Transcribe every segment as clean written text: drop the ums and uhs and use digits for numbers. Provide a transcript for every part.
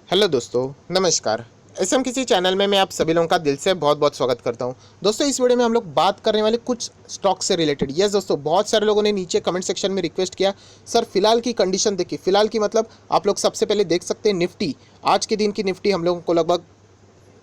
Hello दोस्तों, नमस्कार। SM किसी चैनल में मैं आप सभी लोगों का दिल से बहुत बहुत स्वागत करता हूं। दोस्तों, इस वीडियो में हम लोग बात करने वाले कुछ स्टॉक से रिलेटेड। यस दोस्तों, बहुत सारे लोगों ने नीचे कमेंट सेक्शन में रिक्वेस्ट किया, सर फिलहाल की कंडीशन देखिए। फिलहाल की मतलब आप लोग सबसे पहले देख सकते हैं निफ्टी। आज के दिन की निफ्टी हम लोगों को लगभग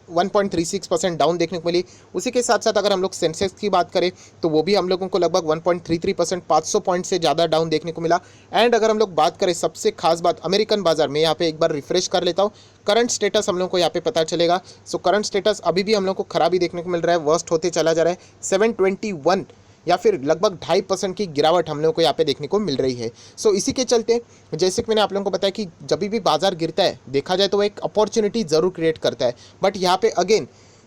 1.36% डाउन देखने को मिली। उसी के साथ साथ अगर हम लोग सेंसेक्स की बात करें तो वो भी हम लोगों को लगभग 1.33% 500 पॉइंट से ज़्यादा डाउन देखने को मिला। एंड अगर हम लोग बात करें सबसे खास बात अमेरिकन बाजार में, यहाँ पे एक बार रिफ्रेश कर लेता हूँ। करंट स्टेटस हम लोग को यहाँ पे पता चलेगा। सो करंट स्टेटस अभी भी हम लोग को खराबी देखने को मिल रहा है, वर्स्ट होते चला जा रहा है। 721 या फिर लगभग 2.5% की गिरावट हम लोगों को यहाँ पे देखने को मिल रही है। सो इसी के चलते जैसे कि मैंने आप लोगों को बताया कि जब भी बाजार गिरता है देखा जाए तो वो एक अपॉर्चुनिटी ज़रूर क्रिएट करता है। बट यहाँ पे अगेन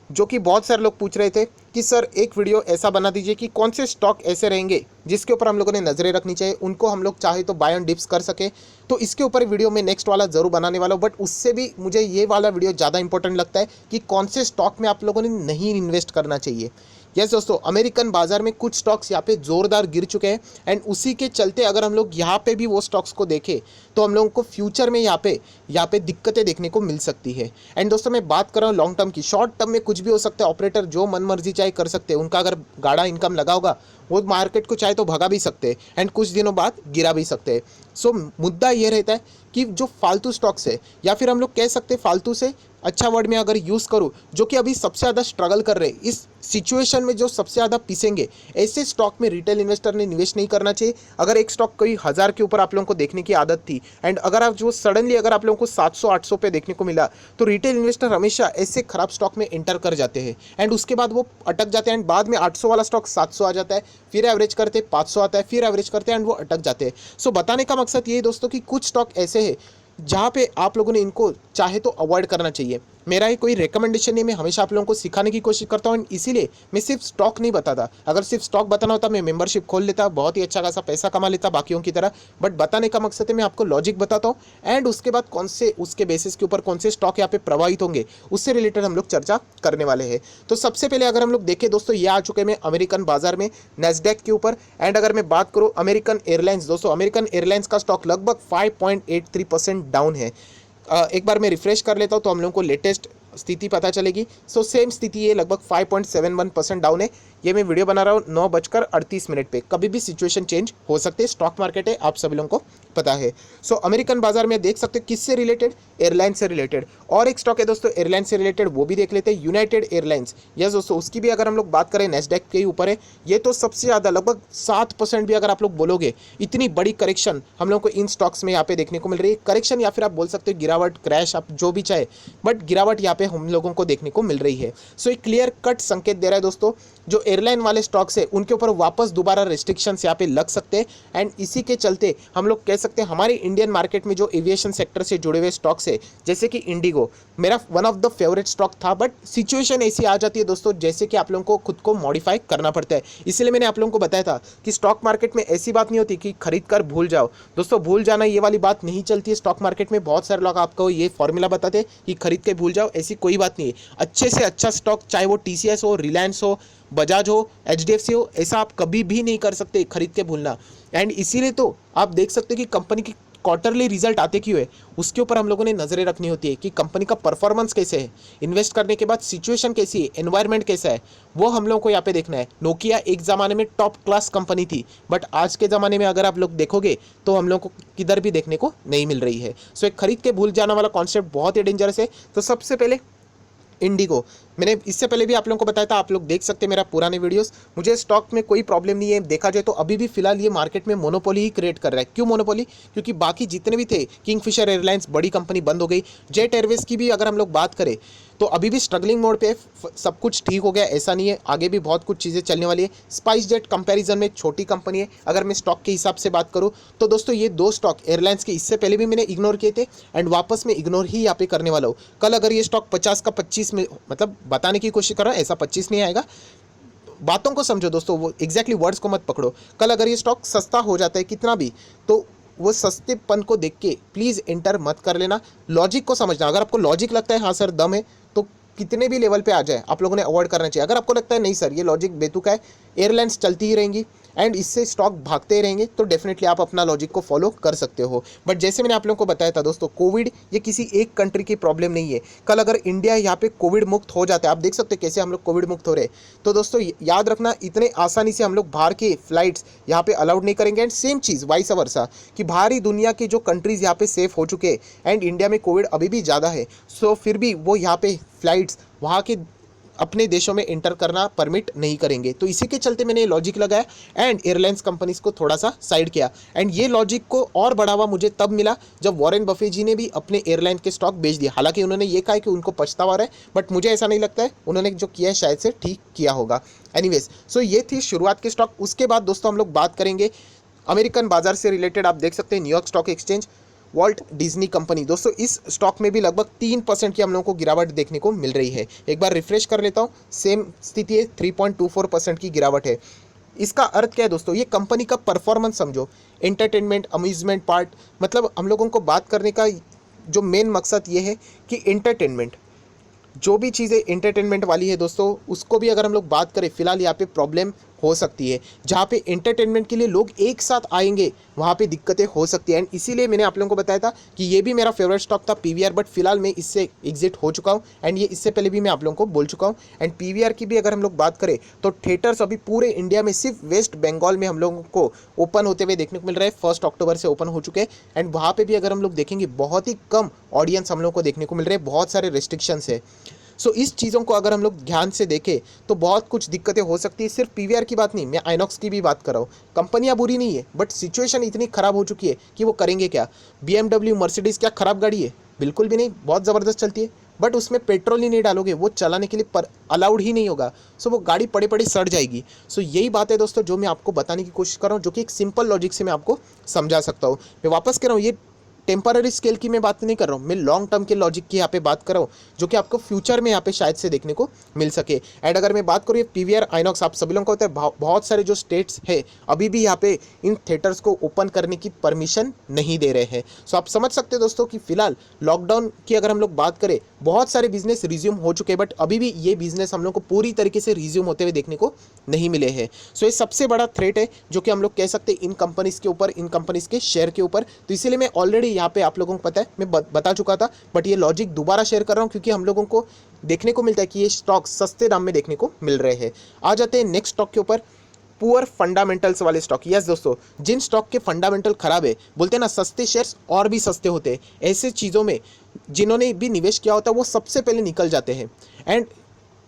जो कि बहुत सारे लोग पूछ रहे थे कि सर एक वीडियो ऐसा बना दीजिए कि कौन से स्टॉक ऐसे रहेंगे जिसके ऊपर हम लोगों ने नज़रें रखनी चाहिए, उनको हम लोग चाहे तो बाय ऑन डिप्स कर सके। तो इसके ऊपर वीडियो में नेक्स्ट वाला ज़रूर बनाने वाला हूँ। बट उससे भी मुझे ये वाला वीडियो ज़्यादा इंपॉर्टेंट लगता है कि कौन से स्टॉक में आप लोगों ने नहीं इन्वेस्ट करना चाहिए। यस दोस्तों, अमेरिकन बाजार में कुछ स्टॉक्स यहाँ पे ज़ोरदार गिर चुके हैं। एंड उसी के चलते अगर हम लोग यहाँ पे भी वो स्टॉक्स को देखें तो हम लोगों को फ्यूचर में यहाँ पे दिक्कतें देखने को मिल सकती है। एंड दोस्तों, मैं बात कर रहा हूँ लॉन्ग टर्म की। शॉर्ट टर्म में कुछ भी हो सकता है, ऑपरेटर जो मन मर्जी चाहे कर सकते हैं। उनका अगर गाढ़ा इनकम लगा होगा वो मार्केट को चाहे तो भगा भी सकते हैं एंड कुछ दिनों बाद गिरा भी सकते हैं। सो मुद्दा ये रहता है कि जो फालतू स्टॉक्स है, या फिर हम लोग कह सकते हैं फालतू से अच्छा वर्ड में अगर यूज़ करूँ, जो कि अभी सबसे ज़्यादा स्ट्रगल कर रहे हैं इस सिचुएशन में, जो सबसे ज़्यादा पिसेंगे, ऐसे स्टॉक में रिटेल इन्वेस्टर ने निवेश नहीं करना चाहिए। अगर एक स्टॉक कोई 1000 के ऊपर आप लोगों को देखने की आदत थी एंड अगर आप जो सडनली अगर आप लोगों को 700-800 पे देखने को मिला, तो रिटेल इन्वेस्टर हमेशा ऐसे खराब स्टॉक में एंटर कर जाते हैं एंड उसके बाद वो अटक जाते हैं एंड बाद में 800 वाला स्टॉक 700 आ जाता है, फिर एवरेज करते 500 आता है, फिर एवरेज करते हैं एंड वो अटक जाते हैं। सो बताने का मकसद ये दोस्तों कि कुछ स्टॉक ऐसे हैं जहाँ पे आप लोगों ने इनको चाहे तो अवॉइड करना चाहिए। मेरा ये कोई रिकमेंडेशन नहीं, मैं हमेशा आप लोगों को सिखाने की कोशिश करता हूँ। इसीलिए मैं सिर्फ स्टॉक नहीं बताता। अगर सिर्फ स्टॉक बताना होता मैं मेंबरशिप खोल लेता, बहुत ही अच्छा खासा पैसा कमा लेता बाकियों की तरह। बट बताने का मकसद है मैं आपको लॉजिक बताता हूँ एंड उसके बाद कौन से उसके बेसिस के ऊपर कौन से स्टॉक यहाँ पे प्रभावित होंगे उससे रिलेटेड हम लोग चर्चा करने वाले हैं। तो सबसे पहले अगर हम लोग देखें दोस्तों, ये आ चुके हैं अमेरिकन बाजार में नैस्डैक के ऊपर। एंड अगर मैं बात करूँ अमेरिकन एयरलाइंस, दोस्तों अमेरिकन एयरलाइंस का स्टॉक लगभग 5.83% डाउन है। एक बार मैं रिफ्रेश कर लेता हूँ तो हम लोगों को लेटेस्ट स्थिति पता चलेगी। सो सेम स्थिति ये लगभग 5.71% डाउन है। ये मैं वीडियो बना रहा हूँ 9:38 पे। कभी भी सिचुएशन चेंज हो सकते हैं, स्टॉक मार्केट है, आप सभी लोगों को पता है। सो अमेरिकन बाजार में देख सकते हैं किससे रिलेटेड, एयरलाइन से रिलेटेड। और एक स्टॉक है दोस्तों एयरलाइन से रिलेटेड, वो भी देख लेते हैं, यूनाइटेड एयरलाइंस। यस दोस्तों, उसकी भी अगर हम लोग बात करें नैस्डैक के ऊपर है। ये तो सबसे ज़्यादा लगभग 7% भी अगर आप लोग बोलोगे, इतनी बड़ी करेक्शन हम लोग को इन स्टॉक्स में यहाँ पे देखने को मिल रही है। करेक्शन या फिर आप बोल सकते हो गिरावट, क्रैश, आप जो भी चाहे, बट गिरावट यहाँ पे हम लोगों को देखने को मिल रही है। सो एक क्लियर कट संकेत दे रहा है दोस्तों, जो एयरलाइन वाले स्टॉक्स है उनके ऊपर वापस दोबारा रिस्ट्रिक्शंस यहाँ पे लग सकते हैं। एंड इसी के चलते हम लोग कह सकते हैं हमारे इंडियन मार्केट में जो एविएशन सेक्टर से जुड़े हुए स्टॉक्स है, जैसे कि इंडिगो मेरा one of the favourite stock था। बट सिचुएशन ऐसी आ जाती है दोस्तों जैसे कि आप लोगों को खुद को मॉडिफाई करना पड़ता है। इसलिए मैंने आप लोगों को बताया था कि स्टॉक मार्केट में ऐसी बात नहीं होती कि खरीद कर भूल जाओ। दोस्तों भूल जाना ये वाली बात नहीं चलती है स्टॉक मार्केट में। बहुत सारे लोग आपको ये फॉर्मूला बताते हैं कि खरीद के भूल जाओ, ऐसी कोई बात नहीं है। अच्छे से अच्छा स्टॉक, चाहे वो टीसीएस हो, रिलायंस हो, बजाज हो, एचडीएफसी हो, ऐसा आप कभी भी नहीं कर सकते खरीद के भूलना। एंड इसीलिए तो आप देख सकते हो कि कंपनी की क्वार्टरली रिजल्ट आते क्यों है, उसके ऊपर हम लोगों ने नजरें रखनी होती है कि कंपनी का परफॉर्मेंस कैसे है, इन्वेस्ट करने के बाद सिचुएशन कैसी है, एनवायरनमेंट कैसा है, वो हम लोगों को यहाँ पे देखना है। नोकिया एक ज़माने में टॉप क्लास कंपनी थी, बट आज के ज़माने में अगर आप लोग देखोगे तो हम लोग को किधर भी देखने को नहीं मिल रही है। सो एक खरीद के भूल जाना वाला कॉन्सेप्ट बहुत ही डेंजरस है। तो सबसे पहले इंडिगो, मैंने इससे पहले भी आप लोगों को बताया था, आप लोग देख सकते हैं मेरा पुराने वीडियोस। मुझे स्टॉक में कोई प्रॉब्लम नहीं है, देखा जाए तो अभी भी फिलहाल ये मार्केट में मोनोपोली ही क्रिएट कर रहा है। क्यों मोनोपोली? क्योंकि बाकी जितने भी थे, किंगफिशर एयरलाइंस बड़ी कंपनी बंद हो गई, जेट एयरवेज की भी अगर हम लोग बात करें तो अभी भी स्ट्रगलिंग मोड पे सब कुछ ठीक हो गया ऐसा नहीं है, आगे भी बहुत कुछ चीज़ें चलने वाली है। स्पाइस जेट कंपैरिजन में छोटी कंपनी है। अगर मैं स्टॉक के हिसाब से बात करूँ तो दोस्तों ये दो स्टॉक एयरलाइंस के इससे पहले भी मैंने इग्नोर किए थे एंड वापस मैं इग्नोर ही यहाँ पे करने वाला हूँ। कल अगर ये स्टॉक 50 का 25 में, मतलब बताने की कोशिश कर रहा हूँ, ऐसा 25 नहीं आएगा, बातों को समझो दोस्तों, वो एग्जैक्टली वर्ड्स को मत पकड़ो। कल अगर ये स्टॉक सस्ता हो जाता है कितना भी, तो वो सस्तेपन को देख के प्लीज़ एंटर मत कर लेना, लॉजिक को समझना। अगर आपको लॉजिक लगता है हाँ सर दम है, तो कितने भी लेवल पे आ जाए आप लोगों ने अवॉइड करना चाहिए। अगर आपको लगता है नहीं सर ये लॉजिक बेतुका है, एयरलाइंस चलती ही रहेंगी, एंड इससे स्टॉक भागते रहेंगे, तो डेफिनेटली आप अपना लॉजिक को फॉलो कर सकते हो। बट जैसे मैंने आप लोगों को बताया था दोस्तों, कोविड ये किसी एक कंट्री की प्रॉब्लम नहीं है। कल अगर इंडिया यहाँ पे कोविड मुक्त हो जाता है, आप देख सकते हैं कैसे हम लोग कोविड मुक्त हो रहे हैं, तो दोस्तों याद रखना इतने आसानी से हम लोग बाहर के फ्लाइट्स यहाँ पे अलाउड नहीं करेंगे। And same cheese vice versa कि बाहरी दुनिया के जो कंट्रीज़ यहाँ पे सेफ हो चुके हैं एंड इंडिया में कोविड अभी भी ज़्यादा है, सो फिर भी वो यहाँ पे फ्लाइट्स वहाँ के अपने देशों में एंटर करना परमिट नहीं करेंगे। तो इसी के चलते मैंने ये लॉजिक लगाया एंड एयरलाइंस कंपनीज को थोड़ा सा साइड किया। एंड ये लॉजिक को और बढ़ावा मुझे तब मिला जब वॉरेन बफे जी ने भी अपने एयरलाइन के स्टॉक बेच दिए। हालांकि उन्होंने ये कहा कि उनको पछतावा आ रहा है, बट मुझे ऐसा नहीं लगता है, उन्होंने जो किया है शायद से ठीक किया होगा। एनीवेज, सो ये थी शुरुआत के स्टॉक। उसके बाद दोस्तों हम लोग बात करेंगे अमेरिकन बाजार से रिलेटेड। आप देख सकते हैं New York stock exchange, Walt Disney company. दोस्तों इस स्टॉक में भी लगभग 3% की हम लोगों को गिरावट देखने को मिल रही है। एक बार रिफ्रेश कर लेता हूँ, सेम स्थिति है, 3.24% की गिरावट है। इसका अर्थ क्या है दोस्तों, ये कंपनी का परफॉर्मेंस समझो, एंटरटेनमेंट, अम्यूजमेंट पार्ट, मतलब हम लोगों को बात करने का जो मेन मकसद ये है कि एंटरटेनमेंट, जो भी चीज़ें एंटरटेनमेंट वाली है दोस्तों, उसको भी अगर हम लोग बात करें, फिलहाल यहाँ पे प्रॉब्लम हो सकती है। जहाँ पे एंटरटेनमेंट के लिए लोग एक साथ आएंगे वहाँ पे दिक्कतें हो सकती हैं। एंड इसीलिए मैंने आप लोगों को बताया था कि ये भी मेरा फेवरेट स्टॉक था पीवीआर, बट फिलहाल मैं इससे एग्जिट हो चुका हूँ। एंड ये इससे पहले भी मैं आप लोगों को बोल चुका हूँ। एंड पीवीआर की भी अगर हम लोग बात करें तो थिएटर्स अभी पूरे इंडिया में सिर्फ वेस्ट बंगाल में हम लोगों को ओपन होते हुए देखने को मिल रहा है। 1 अक्टूबर से ओपन हो चुके हैं एंड वहाँ पर भी अगर हम लोग देखेंगे बहुत ही कम ऑडियंस हम लोग को देखने को मिल रहे हैं, बहुत सारे रेस्ट्रिक्शंस है। सो इस चीज़ों को अगर हम लोग ध्यान से देखें तो बहुत कुछ दिक्कतें हो सकती है। सिर्फ पीवीआर की बात नहीं, मैं आइनॉक्स की भी बात कर रहा हूँ। कंपनियाँ बुरी नहीं है, बट सिचुएशन इतनी ख़राब हो चुकी है कि वो करेंगे क्या। BMW, मर्सिडीज़ क्या ख़राब गाड़ी है? बिल्कुल भी नहीं, बहुत ज़बरदस्त चलती है, बट उसमें पेट्रोल ही नहीं डालोगे, वो चलाने के लिए पर अलाउड ही नहीं होगा। सो वो गाड़ी पड़े पड़े सड़ जाएगी। सो यही बात है दोस्तों जो मैं आपको बताने की कोशिश कर रहा हूँ, जो कि एक सिंपल लॉजिक से मैं आपको समझा सकता हूँ। मैं वापस कह रहा हूँ, ये टेम्पररी स्केल की मैं बात नहीं कर रहा हूँ, मैं लॉन्ग टर्म के लॉजिक की यहाँ पे बात कर रहा हूँ, जो कि आपको फ्यूचर में यहाँ पे शायद से देखने को मिल सके। एंड अगर मैं बात करूँ ये पीवीआर, आइनॉक्स, आप सभी लोगों को होता है बहुत सारे जो स्टेट्स है अभी भी यहाँ पे इन थिएटर्स को ओपन करने की परमिशन नहीं दे रहे हैं। सो आप समझ सकते हैं दोस्तों कि फिलहाल लॉकडाउन की अगर हम लोग बात करें, बहुत सारे बिजनेस रिज्यूम हो चुके हैं, बट अभी भी ये बिजनेस हम लोग को पूरी तरीके से रिज्यूम होते हुए देखने को नहीं मिले हैं। सो ये सबसे बड़ा थ्रेट है जो कि हम लोग कह सकते हैं इन कंपनीज़ के ऊपर, इन कंपनीज़ के शेयर के ऊपर। तो इसीलिए मैं ऑलरेडी यहाँ पे आप लोगों को पता है, मैं बता चुका था, बट ये लॉजिक दोबारा शेयर कर रहा हूँ क्योंकि हम लोगों को देखने को मिलता है कि ये स्टॉक सस्ते दाम में देखने को मिल रहे हैं। आ जाते हैं नेक्स्ट स्टॉक के ऊपर, पुअर फंडामेंटल्स वाले स्टॉक। यस दोस्तों, जिन स्टॉक के फंडामेंटल खराब है, बोलते हैं ना सस्ते शेयर्स और भी सस्ते होते हैं, ऐसे चीज़ों में जिन्होंने भी निवेश किया होता है वो सबसे पहले निकल जाते हैं। एंड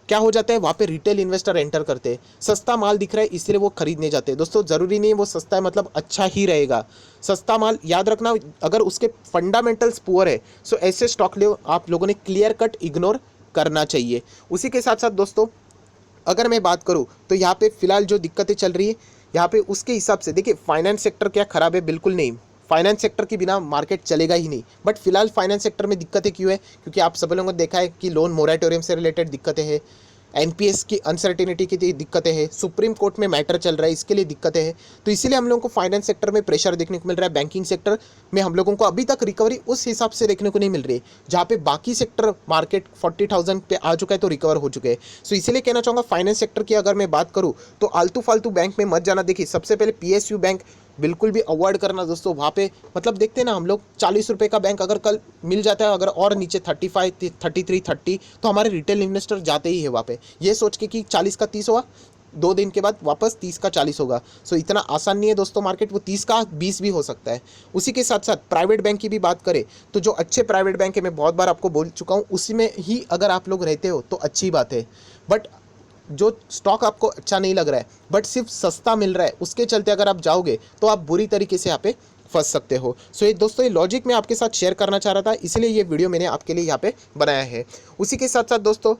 क्या हो जाता है, वहाँ पे रिटेल इन्वेस्टर एंटर करते हैं। सस्ता माल दिख रहा है इसलिए वो खरीदने जाते हैं। दोस्तों ज़रूरी नहीं है वो सस्ता है मतलब अच्छा ही रहेगा। सस्ता माल याद रखना, अगर उसके फंडामेंटल्स पुअर है, सो ऐसे स्टॉक ले आप लोगों ने क्लियर कट इग्नोर करना चाहिए। उसी के साथ साथ दोस्तों अगर मैं बात करूँ तो यहाँ पे फिलहाल जो दिक्कतें चल रही है यहाँ पे, उसके हिसाब से देखिए फाइनेंस सेक्टर क्या ख़राब है? बिल्कुल नहीं, फाइनेंस सेक्टर के बिना मार्केट चलेगा ही नहीं। बट फिलहाल फाइनेंस सेक्टर में दिक्कतें क्यों है? क्योंकि आप सब लोगों ने देखा है कि लोन मोरेटोरियम से रिलेटेड दिक्कतें हैं, एनपीएस की अनसर्टिनिटी की दिक्कतें हैं, सुप्रीम कोर्ट में मैटर चल रहा है, इसके लिए दिक्कतें हैं। तो इसीलिए हम लोगों को फाइनेंस सेक्टर में प्रेशर देखने को मिल रहा है। बैंकिंग सेक्टर में हम लोगों को अभी तक रिकवरी उस हिसाब से देखने को नहीं मिल रही है, जहाँ पे बाकी सेक्टर मार्केट 40,000 पे आ चुका है तो रिकवर हो चुके हैं। सो इसीलिए कहना चाहूँगा फाइनेंस सेक्टर की अगर मैं बात करूँ तो आलतू फालतू बैंक में मत जाना। देखिए सबसे पहले पीएसयू बैंक बिल्कुल भी अवॉइड करना दोस्तों। वहाँ पे मतलब देखते हैं ना हम लोग, 40 रुपये का बैंक अगर कल मिल जाता है, अगर और नीचे 35, 33, 30, तो हमारे रिटेल इन्वेस्टर जाते ही है वहाँ पे, ये सोच के कि 40 का 30 होगा, 2 दिन के बाद वापस 30 का 40 होगा। सो इतना आसान नहीं है दोस्तों मार्केट, वो 30 का 20 भी हो सकता है। उसी के साथ साथ प्राइवेट बैंक की भी बात करें तो जो अच्छे प्राइवेट बैंक है, मैं बहुत बार आपको बोल चुका हूँ, उसी में ही अगर आप लोग रहते हो तो अच्छी बात है। बट जो स्टॉक आपको अच्छा नहीं लग रहा है बट सिर्फ सस्ता मिल रहा है, उसके चलते अगर आप जाओगे तो आप बुरी तरीके से यहाँ पे फंस सकते हो। सो ये दोस्तों ये लॉजिक मैं आपके साथ शेयर करना चाह रहा था, इसलिए ये वीडियो मैंने आपके लिए यहाँ पे बनाया है। उसी के साथ साथ दोस्तों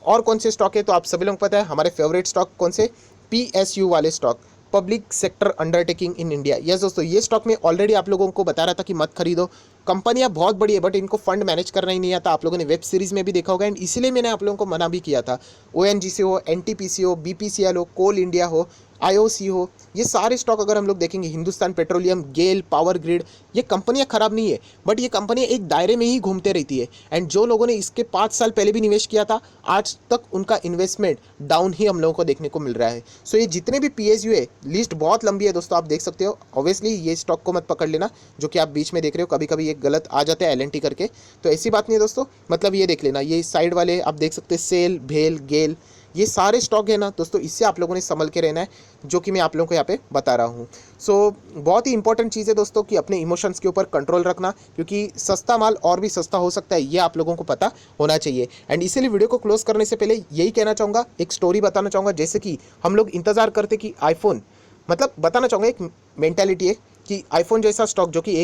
और कौन से स्टॉक है, तो आप सभी लोगों को पता है हमारे फेवरेट स्टॉक कौन से, PSU वाले stock, public sector undertaking in India. Yes दोस्तों, ये स्टॉक में ऑलरेडी आप लोगों को बता रहा था कि मत खरीदो, कंपनियां बहुत बड़ी है बट इनको फंड मैनेज करना ही नहीं आता। आप लोगों ने वेब सीरीज़ में भी देखा होगा, एंड इसीलिए मैंने आप लोगों को मना भी किया था। ONGC हो, NTPC हो, BPCL हो, कोल इंडिया हो, आईओसी हो, ये सारे स्टॉक अगर हम लोग देखेंगे, हिंदुस्तान पेट्रोलियम, गेल, पावर ग्रिड, ये कंपनियां खराब नहीं है, बट ये कंपनियां एक दायरे में ही घूमते रहती है। एंड जो लोगों ने इसके 5 साल पहले भी निवेश किया था, आज तक उनका इन्वेस्टमेंट डाउन ही हम लोगों को देखने को मिल रहा है। सो ये जितने भी पीएसयू है, लिस्ट बहुत लंबी है दोस्तों, आप देख सकते हो। ऑब्वियसली ये स्टॉक को मत पकड़ लेना जो कि आप बीच में देख रहे हो, कभी कभी ये गलत आ जाता है एलएनटी करके, तो ऐसी बात नहीं है दोस्तों। मतलब ये देख लेना, ये साइड वाले आप देख सकते हैं, सेल, भेल, गेल, ये सारे स्टॉक है ना दोस्तों, इससे आप लोगों ने संभल के रहना है, जो कि मैं आप लोगों को यहाँ पे बता रहा हूँ। सो बहुत ही इंपॉर्टेंट चीज़ है दोस्तों कि अपने इमोशंस के ऊपर कंट्रोल रखना, क्योंकि सस्ता माल और भी सस्ता हो सकता है, ये आप लोगों को पता होना चाहिए। एंड इसीलिए वीडियो को क्लोज करने से पहले यही कहना चाहूँगा, एक स्टोरी बताना चाहूँगा। जैसे कि हम लोग इंतज़ार करते कि आईफोन, मतलब बताना चाहूँगा एक मेंटालिटी है कि आईफोन जैसा स्टॉक जो कि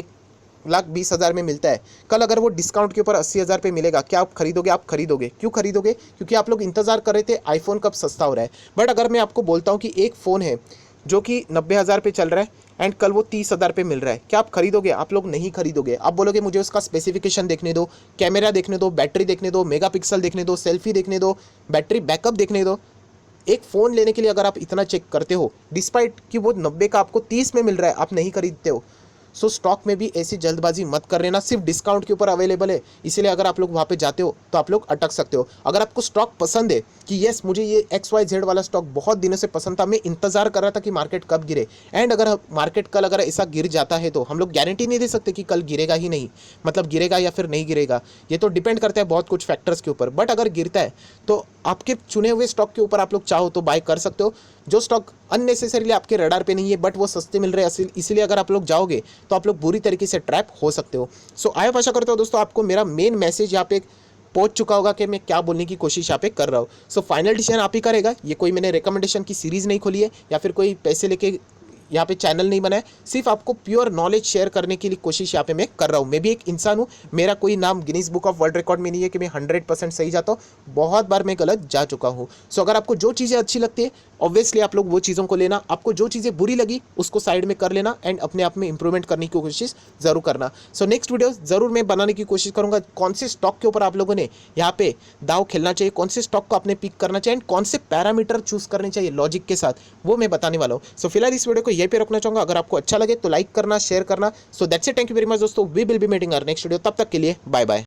1,20,000 में मिलता है, कल अगर वो डिस्काउंट के ऊपर 80,000 पे मिलेगा, क्या आप खरीदोगे? आप खरीदोगे। क्यों खरीदोगे? क्योंकि आप लोग इंतजार कर रहे थे आईफोन कब सस्ता हो रहा है। बट अगर मैं आपको बोलता हूँ कि एक फ़ोन है जो कि 90,000 पे चल रहा है एंड कल वो 30,000 पे मिल रहा है, क्या आप खरीदोगे? आप लोग नहीं खरीदोगे। आप बोलोगे मुझे उसका स्पेसिफिकेशन देखने दो, कैमरा देखने दो, बैटरी देखने दो, मेगापिक्सल देखने दो, सेल्फी देखने दो, बैटरी बैकअप देखने दो। एक फ़ोन लेने के लिए अगर आप इतना चेक करते हो, डिस्पाइट कि वो 90 का आपको 30 में मिल रहा है, आप नहीं खरीदते हो। सो स्टॉक में भी ऐसी जल्दबाजी मत कर लेना, सिर्फ डिस्काउंट के ऊपर अवेलेबल है, इसीलिए अगर आप लोग वहाँ पे जाते हो तो आप लोग अटक सकते हो। अगर आपको स्टॉक पसंद है कि यस मुझे ये XYZ वाला स्टॉक बहुत दिनों से पसंद था, मैं इंतजार कर रहा था कि मार्केट कब गिरे, एंड अगर मार्केट कल अगर ऐसा गिर जाता है तो हम लोग गारंटी नहीं दे सकते कि कल गिरेगा ही नहीं, मतलब गिरेगा या फिर नहीं गिरेगा, ये तो डिपेंड करता है बहुत कुछ फैक्टर्स के ऊपर। बट अगर गिरता है तो आपके चुने हुए स्टॉक के ऊपर आप लोग चाहो तो बाय कर सकते हो, जो स्टॉक अननेसेसरीली आपके रडार पे नहीं है बट वो सस्ते मिल रहे हैं, इसीलिए अगर आप लोग जाओगे तो आप लोग बुरी तरीके से ट्रैप हो सकते हो। सो आई आशा करता हूँ दोस्तों आपको मेरा मेन मैसेज यहाँ पे पहुंच चुका होगा कि मैं क्या बोलने की कोशिश यहाँ पे कर रहा हूँ। सो फाइनल डिसीजन आप ही करेगा, ये कोई मैंने रिकमेंडेशन की सीरीज़ नहीं खोली है या फिर कोई पैसे लेके यहाँ पे चैनल नहीं बनाया, सिर्फ आपको प्योर नॉलेज शेयर करने की कोशिश यहाँ पे मैं कर रहा हूँ। मैं भी एक इंसान हूँ, मेरा कोई नाम Guinness book of world record में नहीं है कि मैं 100% सही जाता हूँ, बहुत बार मैं गलत जा चुका हूँ। सो अगर आपको जो चीज़ें अच्छी लगती है ऑब्वियसली आप लोग वो चीज़ों को लेना, आपको जो चीज़ें बुरी लगी उसको साइड में कर लेना एंड अपने आप में इंप्रूवमेंट करने की कोशिश ज़रूर करना। सो नेक्स्ट वीडियो ज़रूर मैं बनाने की कोशिश करूँगा, कौन से स्टॉक के ऊपर आप लोगों ने यहाँ पे दाव खेलना चाहिए, कौन से स्टॉक को आपने पिक करना चाहिए एंड कौन से पैरामीटर चूज करने चाहिए लॉजिक के साथ, वो मैं बताने वाला हूँ। सो फिलहाल इस वीडियो को यहीं पे रखना चाहूँगा, अगर आपको अच्छा लगे तो लाइक करना, शेयर करना। So that's it, thank you very much दोस्तों, we will be meeting our next video, तब तक के लिए बाय बाय।